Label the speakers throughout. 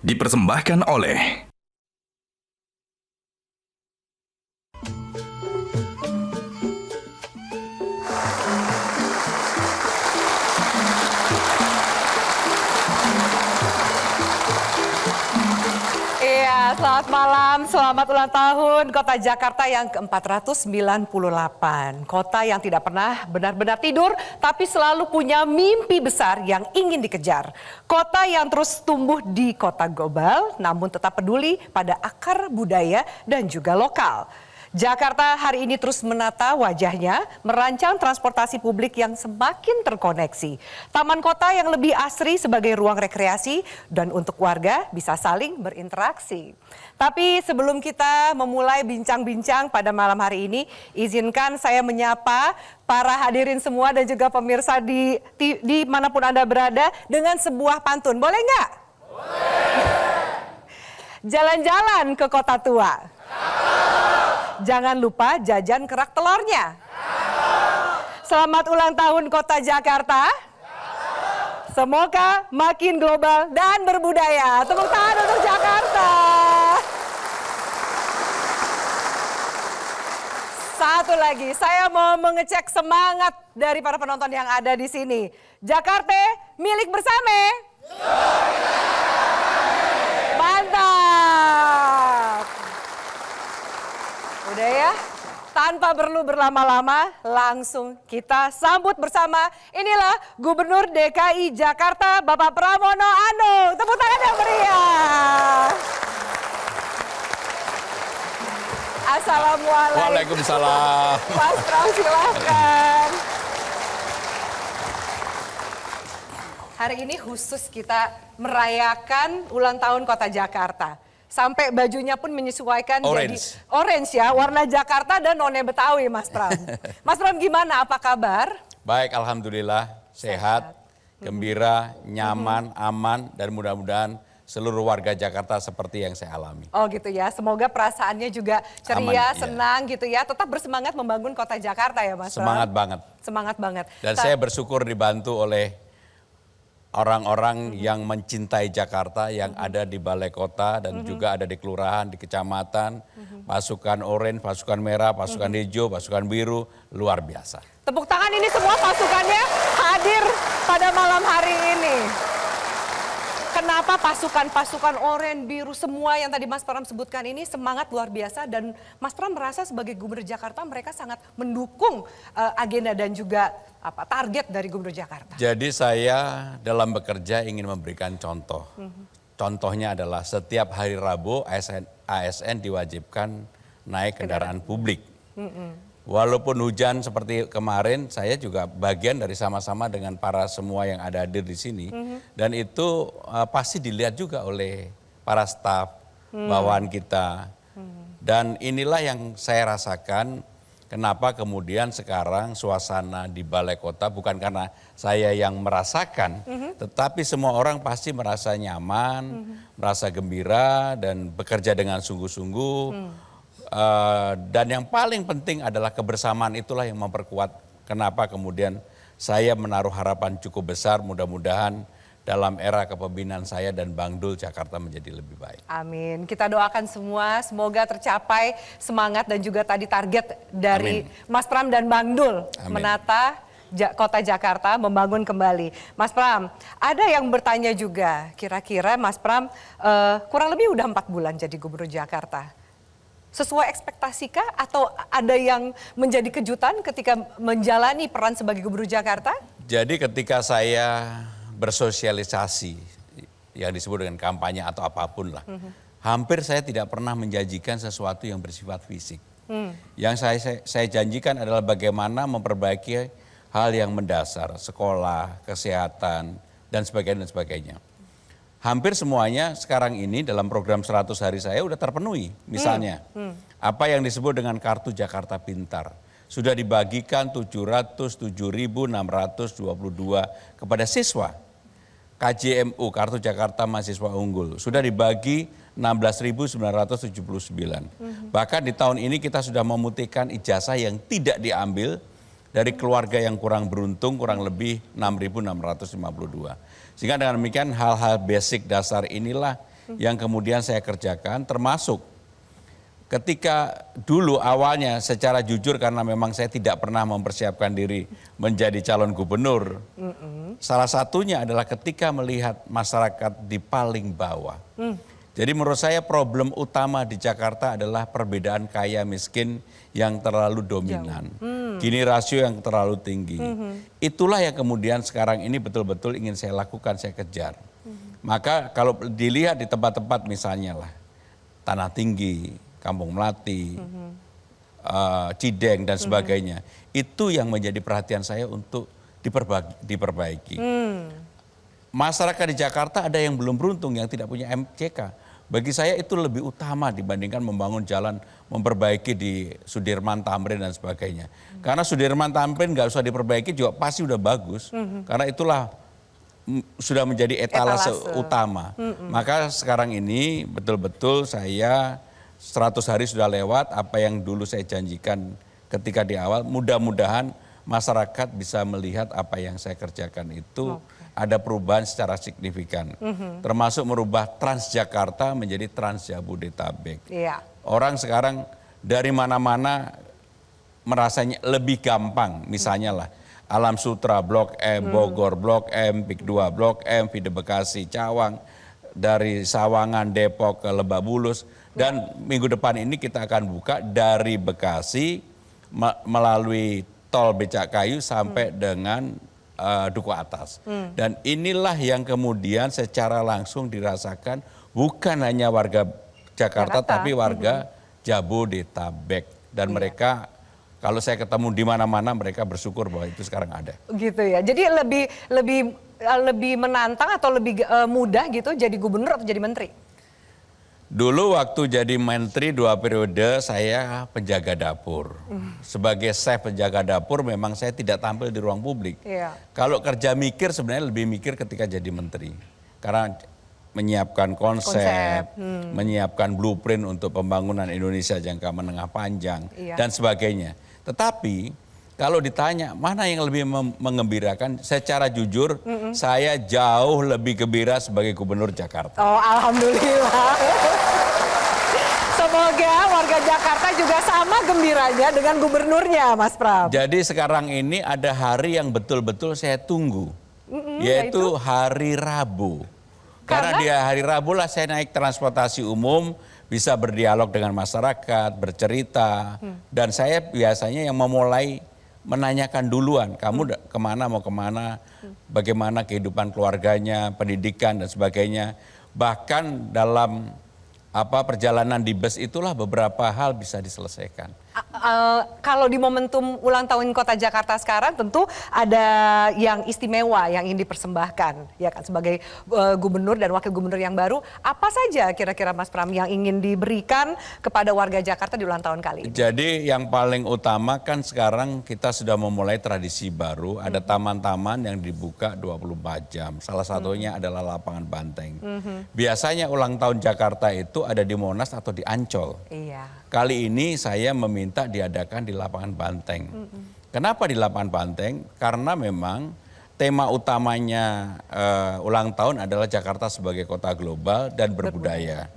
Speaker 1: dipersembahkan oleh
Speaker 2: Iya, selamat malam, selamat ulang tahun Kota Jakarta yang ke-498. Kota yang tidak pernah benar-benar tidur, tapi selalu punya mimpi besar yang ingin dikejar. Kota yang terus tumbuh di kota global, namun tetap peduli pada akar budaya dan juga lokal. Jakarta hari ini terus menata wajahnya, merancang transportasi publik yang semakin terkoneksi. Taman kota yang lebih asri sebagai ruang rekreasi dan untuk warga bisa saling berinteraksi. Tapi sebelum kita memulai bincang-bincang pada malam hari ini, izinkan saya menyapa para hadirin semua dan juga pemirsa di manapun Anda berada dengan sebuah pantun. Boleh nggak? Boleh. Jalan-jalan ke kota tua. Jangan lupa jajan kerak telurnya. Selamat ulang tahun Kota Jakarta. Semoga makin global dan berbudaya. Tepuk tangan untuk Jakarta. Satu lagi, saya mau mengecek semangat dari para penonton yang ada di sini. Jakarta milik bersama. Mantap. Udah ya, tanpa perlu berlama-lama, langsung kita sambut bersama. Inilah Gubernur DKI Jakarta, Bapak Pramono Anung. Tepuk tangan yang meriah. Assalamualaikum.
Speaker 3: Waalaikumsalam.
Speaker 2: Mas Pram, silahkan. Hari ini khusus kita merayakan ulang tahun Kota Jakarta. Sampai bajunya pun menyesuaikan jadi orange ya, warna Jakarta dan none Betawi, Mas Pram. Mas Pram gimana, apa kabar?
Speaker 3: Baik, alhamdulillah, sehat, gembira, nyaman, aman, dan mudah-mudahan seluruh warga Jakarta seperti yang saya alami.
Speaker 2: Oh gitu ya, semoga perasaannya juga ceria, senang gitu ya, tetap bersemangat membangun Kota Jakarta ya Mas Pram.
Speaker 3: Semangat banget.
Speaker 2: Semangat banget.
Speaker 3: Dan saya bersyukur dibantu oleh orang-orang yang mencintai Jakarta yang ada di balai kota dan juga ada di kelurahan, di kecamatan, pasukan oranye, pasukan merah, pasukan hijau, pasukan biru, luar biasa.
Speaker 2: Tepuk tangan, ini semua pasukannya hadir pada malam hari ini. Kenapa pasukan-pasukan oranye, biru, semua yang tadi Mas Pram sebutkan ini semangat luar biasa dan Mas Pram merasa sebagai Gubernur Jakarta mereka sangat mendukung agenda dan juga target dari Gubernur Jakarta.
Speaker 3: Jadi saya dalam bekerja ingin memberikan contoh. Contohnya adalah setiap hari Rabu ASN diwajibkan naik kendaraan publik. Walaupun hujan seperti kemarin, saya juga bagian dari sama-sama dengan para semua yang ada hadir di sini. Dan itu pasti dilihat juga oleh para staf, bawahan kita. Dan inilah yang saya rasakan, kenapa kemudian sekarang suasana di balai kota, bukan karena saya yang merasakan, tetapi semua orang pasti merasa nyaman, merasa gembira, dan bekerja dengan sungguh-sungguh. Dan yang paling penting adalah kebersamaan itulah yang memperkuat kenapa kemudian saya menaruh harapan cukup besar mudah-mudahan dalam era kepemimpinan saya dan Bang Dul Jakarta menjadi lebih baik.
Speaker 2: Amin. Kita doakan semua semoga tercapai semangat dan juga tadi target dari Mas Pram dan Bang Dul menata Kota Jakarta, membangun kembali. Mas Pram, ada yang bertanya juga kira-kira Mas Pram kurang lebih udah 4 bulan jadi Gubernur Jakarta. Sesuai ekspektasikah atau ada yang menjadi kejutan ketika menjalani peran sebagai Gubernur Jakarta?
Speaker 3: Jadi ketika saya bersosialisasi yang disebut dengan kampanye atau apapun lah, hampir saya tidak pernah menjanjikan sesuatu yang bersifat fisik. Yang saya janjikan adalah bagaimana memperbaiki hal yang mendasar, sekolah, kesehatan, dan sebagainya. Hampir semuanya sekarang ini dalam program 100 hari saya udah terpenuhi. Misalnya, apa yang disebut dengan Kartu Jakarta Pintar. Sudah dibagikan 707.622 kepada siswa. KJMU, Kartu Jakarta Mahasiswa Unggul, sudah dibagi 16.979. Bahkan di tahun ini kita sudah memutihkan ijazah yang tidak diambil dari keluarga yang kurang beruntung, kurang lebih 6.652. Sehingga dengan demikian hal-hal basic dasar inilah yang kemudian saya kerjakan, termasuk ketika dulu awalnya secara jujur karena memang saya tidak pernah mempersiapkan diri menjadi calon gubernur. Salah satunya adalah ketika melihat masyarakat di paling bawah. Jadi menurut saya problem utama di Jakarta adalah perbedaan kaya miskin yang terlalu dominan. Gini rasio yang terlalu tinggi. Itulah yang kemudian sekarang ini betul-betul ingin saya lakukan, saya kejar. Maka kalau dilihat di tempat-tempat misalnya lah, Tanah Tinggi, Kampung Melati, Cideng dan sebagainya. Itu yang menjadi perhatian saya untuk diperbaiki. Masyarakat di Jakarta ada yang belum beruntung, yang tidak punya MCK. Bagi saya itu lebih utama dibandingkan membangun jalan, memperbaiki di Sudirman Tamrin dan sebagainya. Karena Sudirman Tamrin nggak usah diperbaiki juga pasti udah bagus. Karena itulah sudah menjadi etalase utama. Maka sekarang ini betul-betul saya 100 hari sudah lewat, apa yang dulu saya janjikan ketika di awal, mudah-mudahan masyarakat bisa melihat apa yang saya kerjakan itu ada perubahan secara signifikan. Termasuk merubah Transjakarta menjadi Trans Jabodetabek. Orang sekarang dari mana-mana merasanya lebih gampang, misalnya lah Alam Sutra Blok M, Bogor Blok M, PIK 2 Blok M, Vide Bekasi, Cawang, dari Sawangan, Depok ke Lebak Bulus. Dan minggu depan ini kita akan buka dari Bekasi melalui tol Becakayu sampai dengan Duku Atas. Dan inilah yang kemudian secara langsung dirasakan bukan hanya warga Jakarta tapi warga Jabodetabek. Dan mereka kalau saya ketemu di mana-mana mereka bersyukur bahwa itu sekarang ada. Gitu ya. Jadi lebih menantang atau lebih mudah gitu jadi gubernur atau jadi menteri? Dulu waktu jadi menteri 2 periode saya penjaga dapur. Sebagai chef penjaga dapur memang saya tidak tampil di ruang publik. Kalau kerja mikir sebenarnya lebih mikir ketika jadi menteri. Karena menyiapkan konsep. Menyiapkan blueprint untuk pembangunan Indonesia jangka menengah panjang dan sebagainya. Tetapi kalau ditanya mana yang lebih mengembirakan, secara jujur saya jauh lebih gembira sebagai gubernur Jakarta. Oh, alhamdulillah. Semoga warga Jakarta juga sama gembiranya dengan gubernurnya, Mas Pram. Jadi sekarang ini ada hari yang betul-betul saya tunggu, yaitu hari Rabu. Karena di hari Rabu lah saya naik transportasi umum, bisa berdialog dengan masyarakat, bercerita, dan saya biasanya yang memulai menanyakan duluan, kamu kemana, mau kemana, bagaimana kehidupan keluarganya, pendidikan dan sebagainya. Bahkan dalam perjalanan di bus itulah beberapa hal bisa diselesaikan. Kalau di momentum ulang tahun Kota Jakarta sekarang tentu ada yang istimewa yang ingin dipersembahkan, ya kan, sebagai gubernur dan wakil gubernur yang baru. Apa saja kira-kira Mas Pram yang ingin diberikan kepada warga Jakarta di ulang tahun kali ini? Jadi yang paling utama kan sekarang kita sudah memulai tradisi baru, ada taman-taman yang dibuka 24 jam. Salah satunya adalah lapangan banteng. Biasanya ulang tahun Jakarta itu ada di Monas atau di Ancol. Kali ini saya meminta diadakan di lapangan banteng. Kenapa di lapangan banteng? Karena memang tema utamanya ulang tahun adalah Jakarta sebagai kota global dan berbudaya.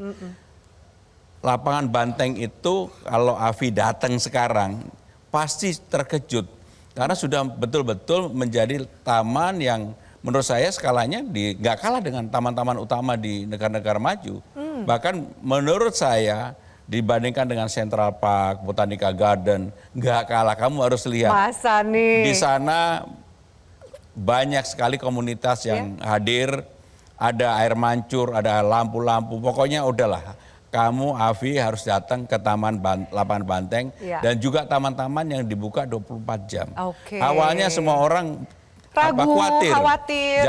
Speaker 3: Lapangan banteng itu kalau Afi datang sekarang pasti terkejut. Karena sudah betul-betul menjadi taman yang menurut saya skalanya nggak kalah dengan taman-taman utama di negara-negara maju. Bahkan menurut saya dibandingkan dengan Central Park, Botanica Garden, nggak kalah. Kamu harus lihat. Masa nih? Di sana banyak sekali komunitas yang hadir, ada air mancur, ada lampu-lampu. Pokoknya udahlah, kamu Afi harus datang ke lapangan banteng dan juga taman-taman yang dibuka 24 jam. Awalnya semua orang ragu, khawatir.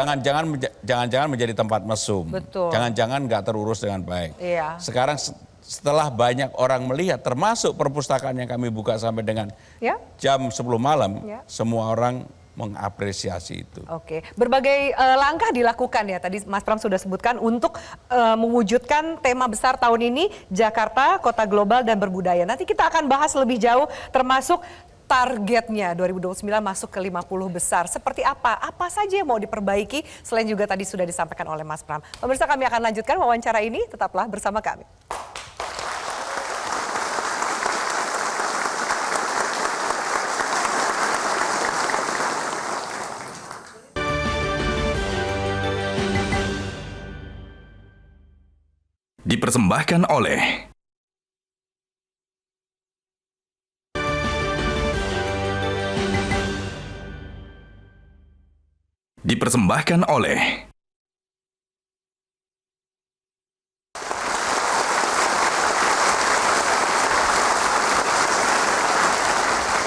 Speaker 3: Jangan-jangan menjadi tempat mesum. Jangan-jangan nggak terurus dengan baik. Sekarang setelah banyak orang melihat, termasuk perpustakaan yang kami buka sampai dengan jam 10 malam, semua orang mengapresiasi itu. Berbagai langkah dilakukan ya, tadi Mas Pram sudah sebutkan untuk mewujudkan tema besar tahun ini, Jakarta, Kota Global dan Berbudaya. Nanti kita akan bahas lebih jauh, termasuk
Speaker 2: targetnya 2029 masuk ke 50 besar. Seperti apa? Apa saja yang mau diperbaiki selain juga tadi sudah disampaikan oleh Mas Pram. Pemirsa, kami akan lanjutkan wawancara ini, tetaplah bersama kami.
Speaker 1: Dipersembahkan oleh Dipersembahkan oleh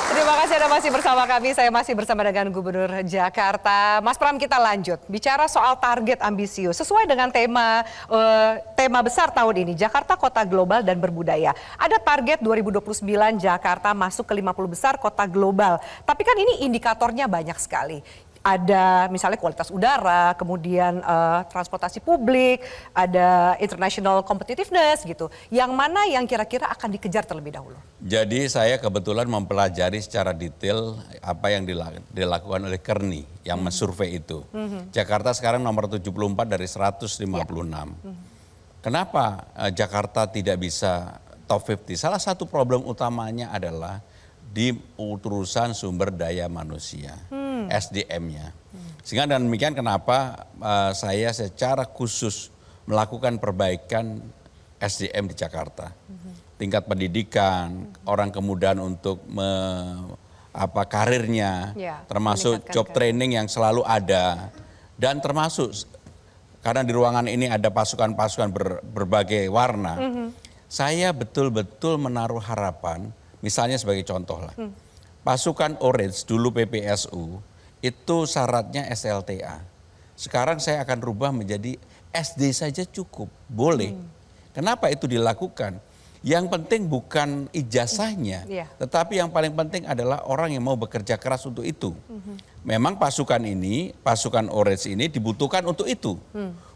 Speaker 2: Terima kasih Anda masih bersama kami. Saya masih bersama dengan Gubernur Jakarta. Mas Pram, kita lanjut. Bicara soal target ambisius. Sesuai dengan tema besar tahun ini, Jakarta Kota Global dan Berbudaya. Ada target 2029 Jakarta masuk ke 50 besar kota global. Tapi kan ini indikatornya banyak sekali. Ada misalnya kualitas udara, kemudian transportasi publik, ada international competitiveness gitu. Yang mana yang kira-kira akan dikejar terlebih dahulu?
Speaker 3: Jadi saya kebetulan mempelajari secara detail apa yang dilakukan oleh Kearney yang mensurvei itu. Jakarta sekarang nomor 74 dari 156. Kenapa Jakarta tidak bisa top 50? Salah satu problem utamanya adalah di urusan sumber daya manusia, SDM-nya. Sehingga dengan demikian kenapa saya secara khusus melakukan perbaikan SDM di Jakarta. Tingkat pendidikan, orang kemudahan untuk karirnya, termasuk job training yang selalu ada. Dan termasuk karena di ruangan ini ada pasukan-pasukan berbagai warna, saya betul-betul menaruh harapan. Misalnya sebagai contoh lah, pasukan Orange dulu PPSU itu syaratnya SLTA. Sekarang saya akan rubah menjadi SD saja cukup, boleh. Kenapa itu dilakukan? Yang penting bukan ijazahnya, tetapi yang paling penting adalah orang yang mau bekerja keras untuk itu. Memang pasukan ini, pasukan Orange ini dibutuhkan untuk itu.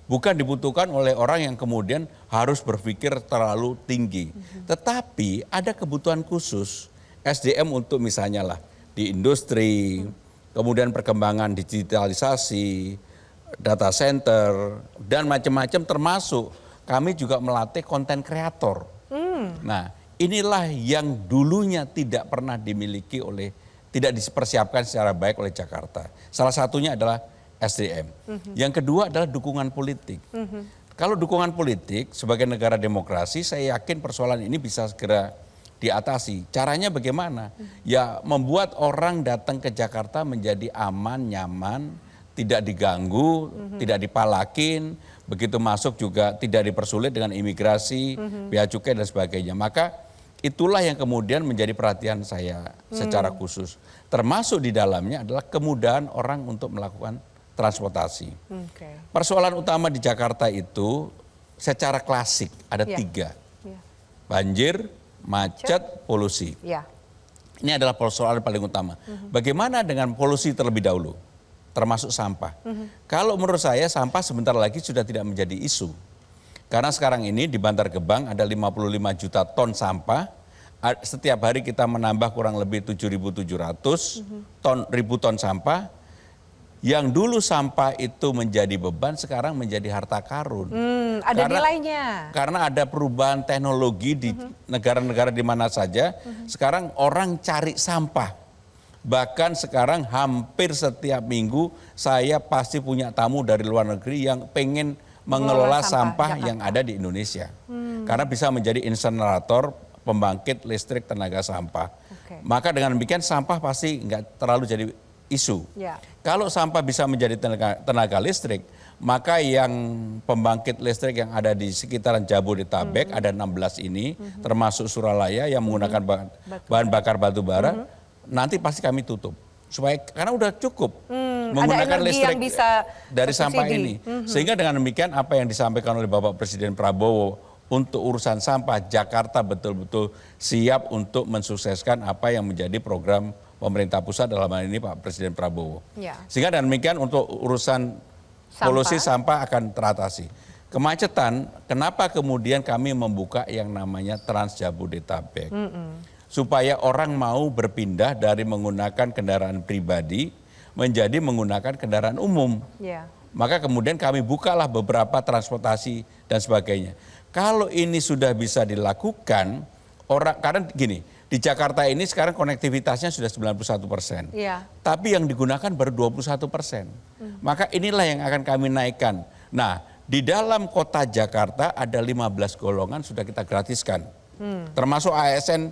Speaker 3: Bukan dibutuhkan oleh orang yang kemudian harus berpikir terlalu tinggi. Tetapi ada kebutuhan khusus SDM untuk misalnya lah di industri, kemudian perkembangan digitalisasi, data center, dan macam-macam termasuk kami juga melatih konten kreator. Nah inilah yang dulunya tidak pernah dimiliki tidak dipersiapkan secara baik oleh Jakarta. Salah satunya adalah SDM. Yang kedua adalah dukungan politik. Kalau dukungan politik sebagai negara demokrasi, saya yakin persoalan ini bisa segera diatasi. Caranya bagaimana? Ya membuat orang datang ke Jakarta menjadi aman, nyaman, tidak diganggu, tidak dipalakin, begitu masuk juga tidak dipersulit dengan imigrasi, bea cukai dan sebagainya. Maka itulah yang kemudian menjadi perhatian saya secara khusus. Termasuk di dalamnya adalah kemudahan orang untuk melakukan transportasi. Persoalan utama di Jakarta itu secara klasik ada tiga. Banjir, macet, polusi. Ini adalah persoalan paling utama. Bagaimana dengan polusi terlebih dahulu? Termasuk sampah. Kalau menurut saya sampah sebentar lagi sudah tidak menjadi isu. Karena sekarang ini di Bantar Gebang ada 55 juta ton sampah. Setiap hari kita menambah kurang lebih 7.700 ribu ton sampah. Yang dulu sampah itu menjadi beban, sekarang menjadi harta karun.
Speaker 2: Ada nilainya.
Speaker 3: Karena ada perubahan teknologi di negara-negara di mana saja. Sekarang orang cari sampah. Bahkan sekarang hampir setiap minggu saya pasti punya tamu dari luar negeri yang pengen mengelola sampah yang ada di Indonesia. Karena bisa menjadi insenerator pembangkit listrik tenaga sampah. Maka dengan demikian sampah pasti nggak terlalu jadi isu. Kalau sampah bisa menjadi tenaga listrik, maka yang pembangkit listrik yang ada di sekitaran Jabodetabek ada 16 ini, termasuk Suralaya yang menggunakan bahan bakar batu bara, nanti pasti kami tutup. Karena udah cukup menggunakan listrik yang bisa dari sampah ini. Sehingga dengan demikian apa yang disampaikan oleh Bapak Presiden Prabowo untuk urusan sampah, Jakarta betul-betul siap untuk mensukseskan apa yang menjadi program pemerintah pusat dalam hal ini Pak Presiden Prabowo. Sehingga dengan demikian untuk urusan polusi sampah akan teratasi. Kemacetan, kenapa kemudian kami membuka yang namanya Trans Jabodetabek? supaya orang mau berpindah dari menggunakan kendaraan pribadi menjadi menggunakan kendaraan umum.
Speaker 2: Ya.
Speaker 3: Maka kemudian kami bukalah beberapa transportasi dan sebagainya. Kalau ini sudah bisa dilakukan, karena gini, di Jakarta ini sekarang konektivitasnya sudah 91%.
Speaker 2: Iya.
Speaker 3: Tapi yang digunakan baru 21%. Maka inilah yang akan kami naikkan. Nah, di dalam kota Jakarta ada 15 golongan sudah kita gratiskan. Termasuk ASN.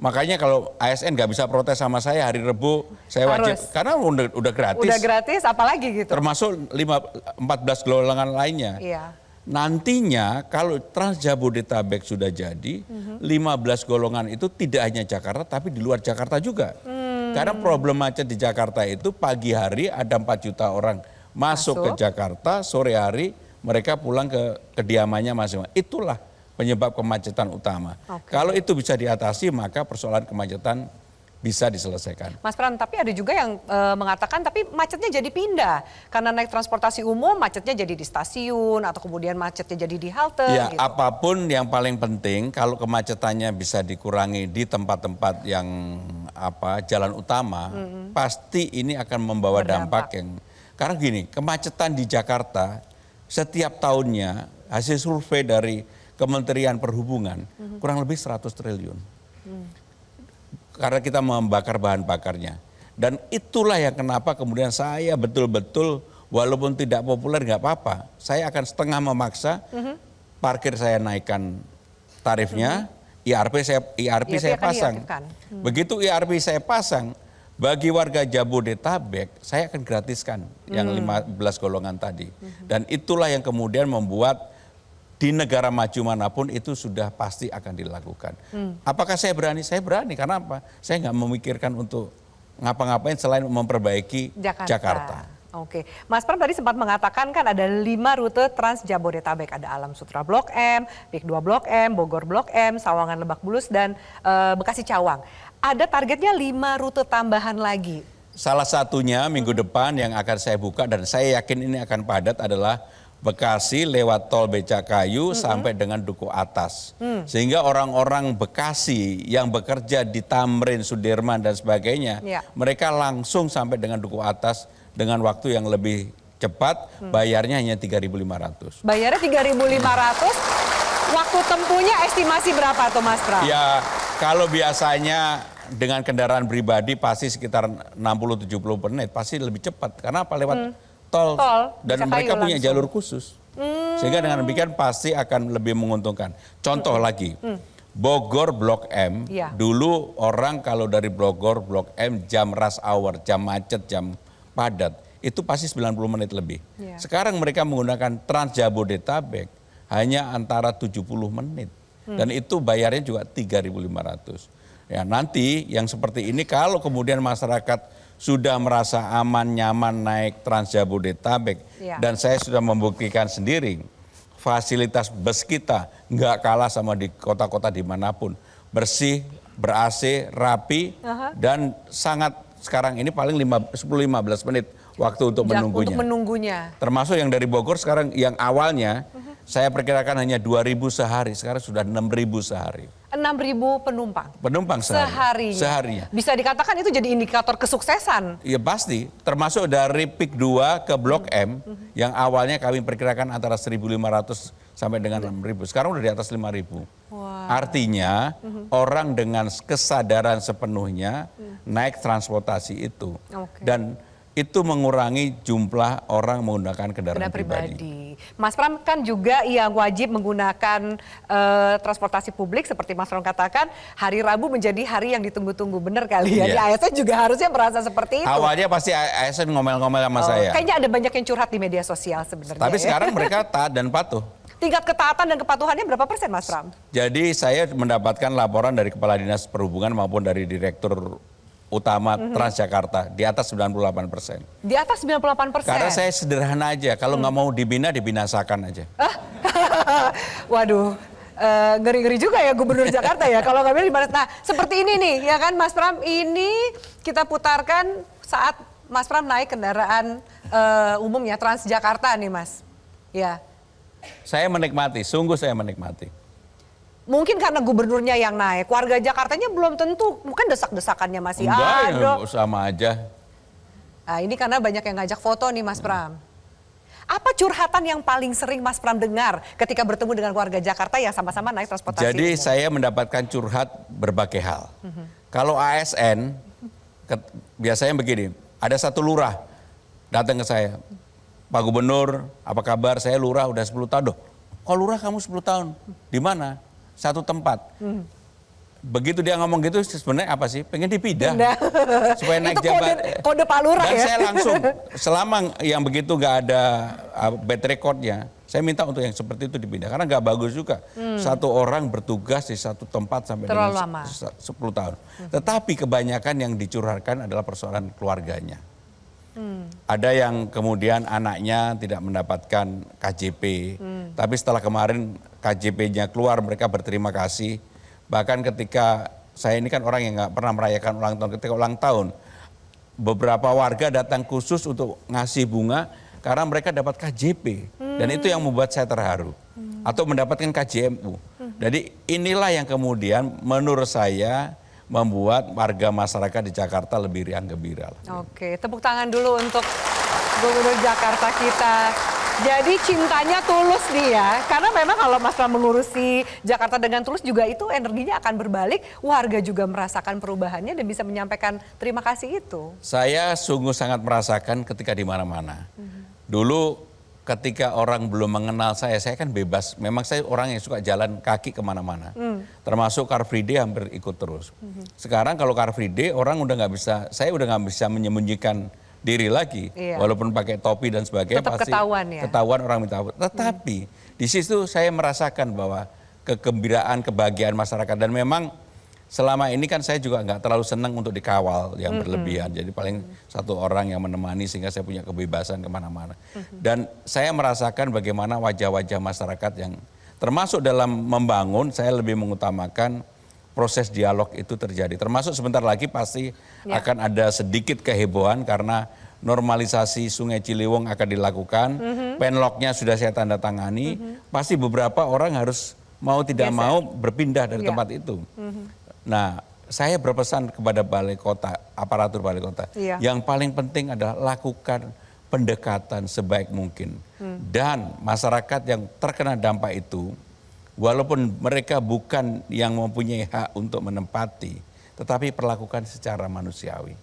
Speaker 3: Makanya kalau ASN nggak bisa protes sama saya hari Rebu, saya wajib.
Speaker 2: Harus.
Speaker 3: Karena udah gratis.
Speaker 2: Udah gratis, apalagi gitu.
Speaker 3: Termasuk 14 golongan lainnya.
Speaker 2: Iya.
Speaker 3: Nantinya kalau Trans Jabodetabek sudah jadi, 15 golongan itu tidak hanya Jakarta tapi di luar Jakarta juga. Karena problem macet di Jakarta itu pagi hari ada 4 juta orang masuk ke Jakarta, sore hari mereka pulang ke kediamannya masing-masing. Itulah penyebab kemacetan utama. Kalau itu bisa diatasi maka persoalan kemacetan bisa diselesaikan.
Speaker 2: Mas Pram, tapi ada juga yang mengatakan tapi macetnya jadi pindah. Karena naik transportasi umum macetnya jadi di stasiun atau kemudian macetnya jadi di halte.
Speaker 3: Ya,
Speaker 2: gitu.
Speaker 3: apapun yang paling penting kalau kemacetannya bisa dikurangi di tempat-tempat yang jalan utama, pasti ini akan membawa dampak yang... Karena gini, kemacetan di Jakarta setiap tahunnya hasil survei dari Kementerian Perhubungan kurang lebih 100 triliun. Karena kita membakar bahan bakarnya. Dan itulah yang kenapa kemudian saya betul-betul walaupun tidak populer nggak apa-apa. Saya akan setengah memaksa parkir saya naikkan tarifnya, IRP saya pasang. Begitu IRP saya pasang, bagi warga Jabodetabek saya akan gratiskan yang 15 golongan tadi. Dan itulah yang kemudian membuat di negara maju manapun itu sudah pasti akan dilakukan. Apakah saya berani? Saya berani. Karena apa? Saya nggak memikirkan untuk ngapa-ngapain selain memperbaiki Jakarta.
Speaker 2: Oke, Mas Pram tadi sempat mengatakan kan ada 5 rute Trans Jabodetabek. Ada Alam Sutra Blok M, PIK 2 Blok M, Bogor Blok M, Sawangan Lebak Bulus, dan Bekasi Cawang. Ada targetnya 5 rute tambahan lagi.
Speaker 3: Salah satunya minggu depan yang akan saya buka dan saya yakin ini akan padat adalah Bekasi lewat tol Becakayu sampai dengan Duku Atas. Sehingga orang-orang Bekasi yang bekerja di Tamrin, Sudirman dan sebagainya, mereka langsung sampai dengan Duku Atas dengan waktu yang lebih cepat, bayarnya hanya 3.500.
Speaker 2: Bayarnya 3.500, waktu tempuhnya estimasi berapa tuh Mas Pram?
Speaker 3: Ya, kalau biasanya dengan kendaraan pribadi pasti sekitar 60-70 menit, pasti lebih cepat. Karena apa? Lewat tol dan mereka punya jalur khusus. Sehingga dengan demikian pasti akan lebih menguntungkan. Contoh lagi, Bogor Blok M, dulu orang kalau dari Bogor Blok M jam rush hour, jam macet, jam padat, itu pasti 90 menit lebih. Sekarang mereka menggunakan Trans Jabodetabek hanya antara 70 menit. Dan itu bayarnya juga 3.500. Ya, nanti yang seperti ini kalau kemudian masyarakat sudah merasa aman, nyaman naik Trans Jabodetabek. Dan saya sudah membuktikan sendiri, fasilitas bus kita nggak kalah sama di kota-kota dimanapun. Bersih, ber-AC, rapi, dan sangat sekarang ini paling 10-15 menit waktu untuk menunggunya. Termasuk yang dari Bogor sekarang yang awalnya saya perkirakan hanya 2.000 sehari, sekarang sudah 6.000 sehari.
Speaker 2: 6.000 penumpang?
Speaker 3: Penumpang seharinya. Bisa dikatakan itu jadi indikator kesuksesan? Iya pasti, termasuk dari PIK 2 ke Blok M, yang awalnya kami perkirakan antara 1.500 sampai dengan 6.000, sekarang udah di atas 5.000. Artinya orang dengan kesadaran sepenuhnya naik transportasi itu. Dan itu mengurangi jumlah orang menggunakan kendaraan pribadi. Mas
Speaker 2: Pram kan juga yang wajib menggunakan transportasi publik seperti Mas Pram katakan, hari Rabu menjadi hari yang ditunggu-tunggu, bener kali ya. Di ASN juga harusnya merasa seperti itu.
Speaker 3: Awalnya pasti ASN ngomel-ngomel sama saya.
Speaker 2: Kayaknya ada banyak yang curhat di media sosial sebenarnya.
Speaker 3: Tapi sekarang mereka taat dan patuh.
Speaker 2: Tingkat ketaatan dan kepatuhannya berapa persen Mas Pram?
Speaker 3: Jadi saya mendapatkan laporan dari Kepala Dinas Perhubungan maupun dari Direktur Utama Transjakarta di atas 98%. Di atas 98%? Karena saya sederhana aja, kalau nggak mau dibina, dibinasakan aja.
Speaker 2: Waduh, ngeri-ngeri juga ya Gubernur Jakarta ya, kalau nggak bina. Nah seperti ini nih ya kan Mas Pram, ini kita putarkan saat Mas Pram naik kendaraan umumnya Transjakarta nih Mas. Ya.
Speaker 3: Saya menikmati, sungguh saya menikmati.
Speaker 2: Mungkin karena gubernurnya yang naik, warga Jakartanya belum tentu, mungkin desak-desakannya masih
Speaker 3: Enggak,
Speaker 2: ada.
Speaker 3: ya, sama aja.
Speaker 2: Nah, ini karena banyak yang ngajak foto nih Mas Pram. Apa curhatan yang paling sering Mas Pram dengar ketika bertemu dengan warga Jakarta yang sama-sama naik transportasi
Speaker 3: Jadi
Speaker 2: umum?
Speaker 3: saya mendapatkan curhat berbagai hal. Kalau ASN, biasanya begini, ada satu lurah datang ke saya, Pak Gubernur, apa kabar? Saya lurah udah 10 tahun. Kok lurah kamu 10 tahun? Di mana? Satu tempat. Begitu dia ngomong gitu sebenarnya apa sih? Pengen dipindah. Supaya naik
Speaker 2: Itu
Speaker 3: jabatan.
Speaker 2: kode Pak Lurah
Speaker 3: Dan
Speaker 2: ya?
Speaker 3: saya langsung, selama yang begitu gak ada bad recordnya, saya minta untuk yang seperti itu dipindah. Karena gak bagus juga. Satu orang bertugas di satu tempat sampai
Speaker 2: Terlalu
Speaker 3: dengan
Speaker 2: lama.
Speaker 3: 10 tahun. Tetapi kebanyakan yang dicurahkan adalah persoalan keluarganya. Ada yang kemudian anaknya tidak mendapatkan KJP, tapi setelah kemarin KJP-nya keluar mereka berterima kasih. Bahkan ketika saya ini kan orang yang nggak pernah merayakan ulang tahun, ketika ulang tahun beberapa warga datang khusus untuk ngasih bunga karena mereka dapat KJP dan itu yang membuat saya terharu. Atau mendapatkan KJMU. Jadi inilah yang kemudian menurut saya membuat warga masyarakat di Jakarta lebih riang gembira.
Speaker 2: Oke, tepuk tangan dulu untuk Gubernur Jakarta kita. Jadi cintanya tulus nih ya, karena memang kalau Mas Pram mengurusi Jakarta dengan tulus juga itu energinya akan berbalik, warga juga merasakan perubahannya dan bisa menyampaikan terima kasih itu.
Speaker 3: Saya sungguh sangat merasakan ketika di mana-mana. Dulu ketika orang belum mengenal saya kan bebas. Memang saya orang yang suka jalan kaki kemana-mana. Termasuk Car Free Day hampir ikut terus. Sekarang kalau Car Free Day orang udah nggak bisa, saya udah nggak bisa menyembunyikan diri lagi.
Speaker 2: Iya.
Speaker 3: Walaupun pakai topi dan sebagainya
Speaker 2: Tetap
Speaker 3: pasti
Speaker 2: ketahuan ya?
Speaker 3: ketahuan orang minta. Tetapi di situ saya merasakan bahwa kegembiraan, kebahagiaan masyarakat. Dan memang selama ini kan saya juga nggak terlalu senang untuk dikawal yang berlebihan. Jadi paling satu orang yang menemani sehingga saya punya kebebasan kemana-mana. Dan saya merasakan bagaimana wajah-wajah masyarakat yang termasuk dalam membangun, saya lebih mengutamakan proses dialog itu terjadi. Termasuk sebentar lagi pasti akan ada sedikit kehebohan karena normalisasi Sungai Ciliwung akan dilakukan. Penloknya sudah saya tanda tangani. Pasti beberapa orang harus mau tidak mau berpindah dari tempat itu. Nah, saya berpesan kepada balai kota, aparatur balai kota, yang paling penting adalah lakukan pendekatan sebaik mungkin. Dan masyarakat yang terkena dampak itu, walaupun mereka bukan yang mempunyai hak untuk menempati, tetapi perlakukan secara manusiawi.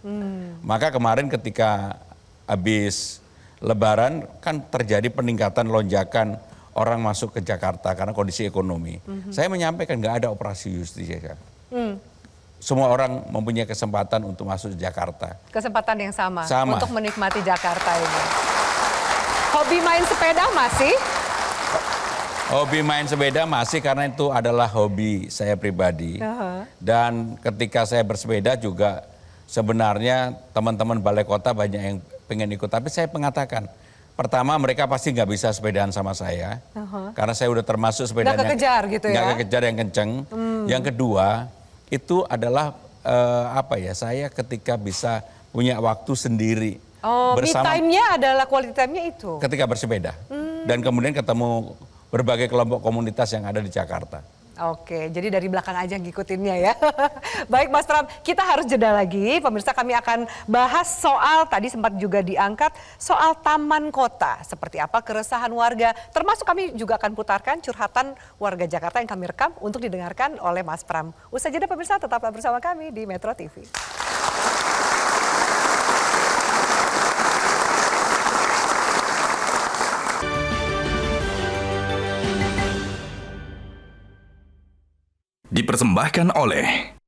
Speaker 3: Maka kemarin ketika habis Lebaran kan terjadi peningkatan lonjakan orang masuk ke Jakarta karena kondisi ekonomi. Saya menyampaikan nggak ada operasi justisia. Semua orang mempunyai kesempatan untuk masuk ke Jakarta.
Speaker 2: Kesempatan yang sama.
Speaker 3: Sama.
Speaker 2: Untuk menikmati Jakarta ini. Hobi main sepeda masih?
Speaker 3: Hobi main sepeda masih karena itu adalah hobi saya pribadi. Dan ketika saya bersepeda juga sebenarnya teman-teman balai kota banyak yang pengen ikut. Tapi saya mengatakan, pertama mereka pasti nggak bisa sepedaan sama saya. Karena saya udah termasuk sepedaan
Speaker 2: nggak kekejar gitu ya?
Speaker 3: Nggak kekejar yang kenceng. Yang kedua, itu adalah saya ketika bisa punya waktu sendiri.
Speaker 2: Bersama, me time-nya adalah quality time-nya itu?
Speaker 3: Ketika bersepeda. Dan kemudian ketemu berbagai kelompok komunitas yang ada di Jakarta.
Speaker 2: Oke, jadi dari belakang aja ngikutinnya ya. Baik Mas Pram, kita harus jeda lagi. Pemirsa, kami akan bahas soal, tadi sempat juga diangkat, soal taman kota. Seperti apa keresahan warga, termasuk kami juga akan putarkan curhatan warga Jakarta yang kami rekam untuk didengarkan oleh Mas Pram. Usai jeda pemirsa, tetaplah bersama kami di Metro TV.
Speaker 1: Dipersembahkan oleh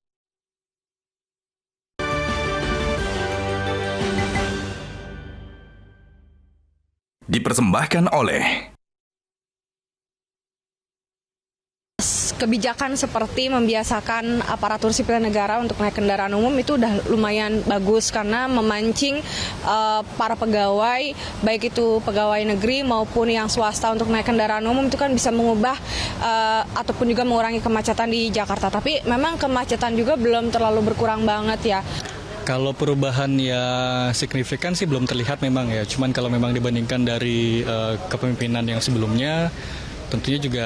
Speaker 4: kebijakan seperti membiasakan aparatur sipil negara untuk naik kendaraan umum itu udah lumayan bagus karena memancing para pegawai, baik itu pegawai negeri maupun yang swasta untuk naik kendaraan umum itu kan bisa mengubah ataupun juga mengurangi kemacetan di Jakarta. Tapi memang kemacetan juga belum terlalu berkurang banget ya.
Speaker 5: Kalau perubahan ya signifikan sih belum terlihat memang ya. Cuman kalau memang dibandingkan dari kepemimpinan yang sebelumnya, tentunya juga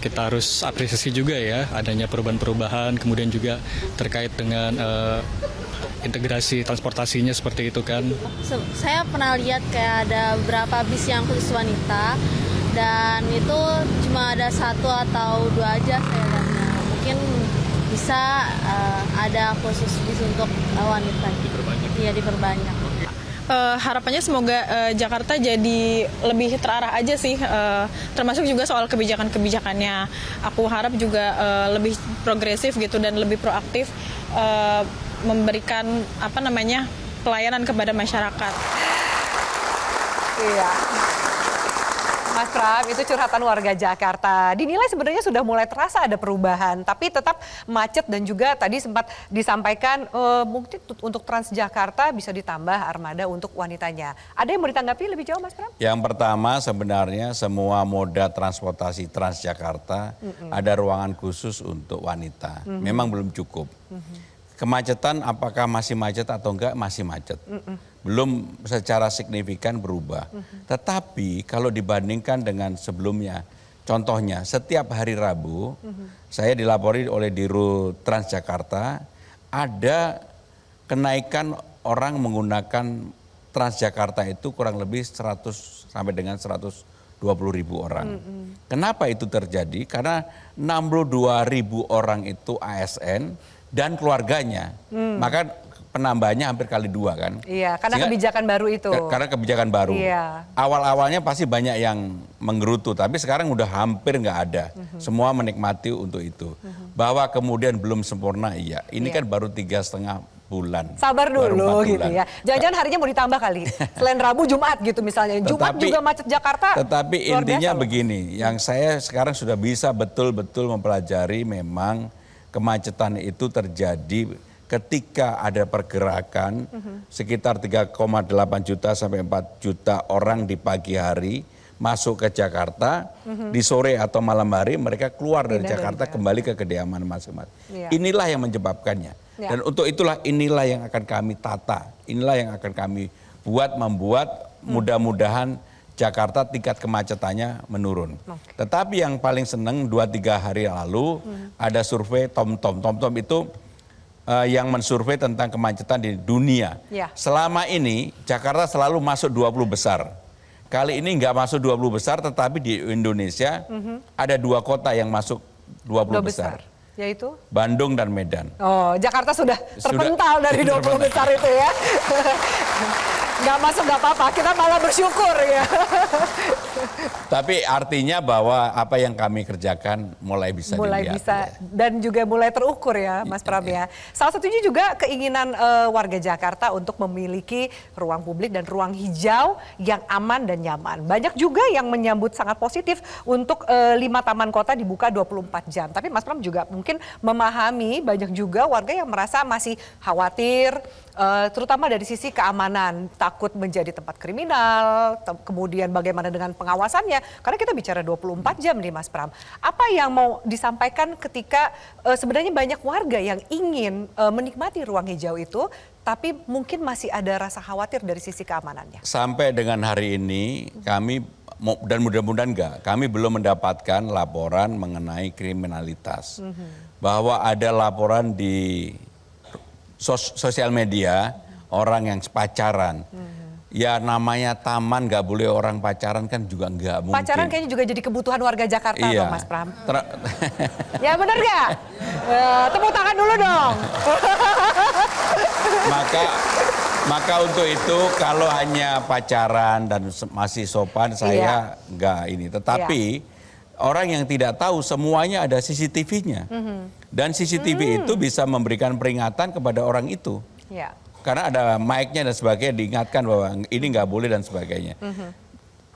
Speaker 5: kita harus apresiasi juga ya adanya perubahan-perubahan, kemudian juga terkait dengan integrasi transportasinya seperti itu kan.
Speaker 6: Saya pernah lihat kayak ada beberapa bis yang khusus wanita dan itu cuma ada 1 atau 2 aja saya lihatnya. Mungkin bisa ada khusus bis untuk wanita. Diperbanyak. Iya, diperbanyak.
Speaker 7: Harapannya semoga Jakarta jadi lebih terarah aja sih, termasuk juga soal kebijakan-kebijakannya. Aku harap juga lebih progresif gitu dan lebih proaktif memberikan pelayanan kepada masyarakat.
Speaker 2: Iya. Mas Pram, itu curhatan warga Jakarta. Dinilai sebenarnya sudah mulai terasa ada perubahan, tapi tetap macet dan juga tadi sempat disampaikan mungkin untuk Transjakarta bisa ditambah armada untuk wanitanya. Ada yang mau ditanggapi lebih jauh, Mas Pram?
Speaker 3: Yang pertama sebenarnya semua moda transportasi Transjakarta ada ruangan khusus untuk wanita. Memang belum cukup. Kemacetan apakah masih macet atau enggak? Masih macet. Belum secara signifikan berubah. Tetapi kalau dibandingkan dengan sebelumnya, contohnya setiap hari Rabu, saya dilapori oleh Dirut Transjakarta, ada kenaikan orang menggunakan Transjakarta itu kurang lebih 100 sampai dengan 120.000 orang. Kenapa itu terjadi? Karena 62.000 orang itu ASN dan keluarganya. Maka penambahannya hampir kali 2 kan.
Speaker 2: Iya, karena
Speaker 3: Sehingga,
Speaker 2: kebijakan baru itu.
Speaker 3: Karena kebijakan baru.
Speaker 2: Iya.
Speaker 3: Awal-awalnya pasti banyak yang menggerutu, tapi sekarang udah hampir nggak ada. Semua menikmati untuk itu. Bahwa kemudian belum sempurna, iya. Ini kan baru 3,5 bulan.
Speaker 2: Sabar
Speaker 3: baru
Speaker 2: dulu
Speaker 3: 4
Speaker 2: gitu
Speaker 3: bulan.
Speaker 2: ya. Jangan-jangan harinya mau ditambah kali. Selain Rabu, Jumat gitu misalnya. Jumat juga macet Jakarta.
Speaker 3: Tetapi
Speaker 2: luar
Speaker 3: intinya
Speaker 2: biasa loh.
Speaker 3: begini, yang saya sekarang sudah bisa betul-betul mempelajari memang kemacetan itu terjadi ketika ada pergerakan sekitar 3,8 juta sampai 4 juta orang di pagi hari masuk ke Jakarta, di sore atau malam hari mereka keluar dari Jakarta kembali ke kediaman masing-masing.
Speaker 2: Iya.
Speaker 3: Inilah yang menyebabkannya.
Speaker 2: Ya.
Speaker 3: Dan untuk inilah yang akan kami tata, inilah yang akan kami membuat mudah-mudahan Jakarta tingkat kemacetannya menurun. Tetapi yang paling senang 2-3 hari yang lalu ada survei TomTom. TomTom itu yang mensurvei tentang kemacetan di dunia.
Speaker 2: Ya.
Speaker 3: Selama ini Jakarta selalu masuk 20 besar. Kali ini nggak masuk 20 besar, tetapi di Indonesia ada 2 kota yang masuk 20 besar.
Speaker 2: Yaitu?
Speaker 3: Bandung dan Medan.
Speaker 2: Oh, Jakarta sudah terpental dari 20 besar itu ya. Nggak masuk nggak apa-apa, kita malah bersyukur ya.
Speaker 3: Tapi artinya bahwa apa yang kami kerjakan mulai bisa dilihat.
Speaker 2: Bisa dan juga mulai terukur ya Mas Pram ya. Salah satunya juga keinginan warga Jakarta untuk memiliki ruang publik dan ruang hijau yang aman dan nyaman. Banyak juga yang menyambut sangat positif untuk 5 taman kota dibuka 24 jam. Tapi Mas Pram juga mungkin memahami banyak juga warga yang merasa masih khawatir, terutama dari sisi keamanan, takut menjadi tempat kriminal, kemudian bagaimana dengan pengawasannya, karena kita bicara 24 jam nih Mas Pram. Apa yang mau disampaikan ketika sebenarnya banyak warga yang ingin menikmati ruang hijau itu, tapi mungkin masih ada rasa khawatir dari sisi keamanannya? Sampai
Speaker 3: dengan hari ini kami, dan mudah-mudahan enggak, kami belum mendapatkan laporan mengenai kriminalitas. Bahwa ada laporan di sosial media orang yang pacaran. Ya namanya taman nggak boleh orang pacaran kan juga nggak mungkin. Pacaran kayaknya juga jadi kebutuhan warga Jakarta loh Mas Pram. Ya benar nggak? Tepuk tangan dulu dong. Maka untuk itu kalau hanya pacaran dan masih sopan saya nggak ini. Tetapi orang yang tidak tahu semuanya ada CCTV-nya. Dan CCTV itu bisa memberikan peringatan kepada orang itu. Karena ada mic-nya dan sebagainya, diingatkan bahwa ini nggak boleh dan sebagainya.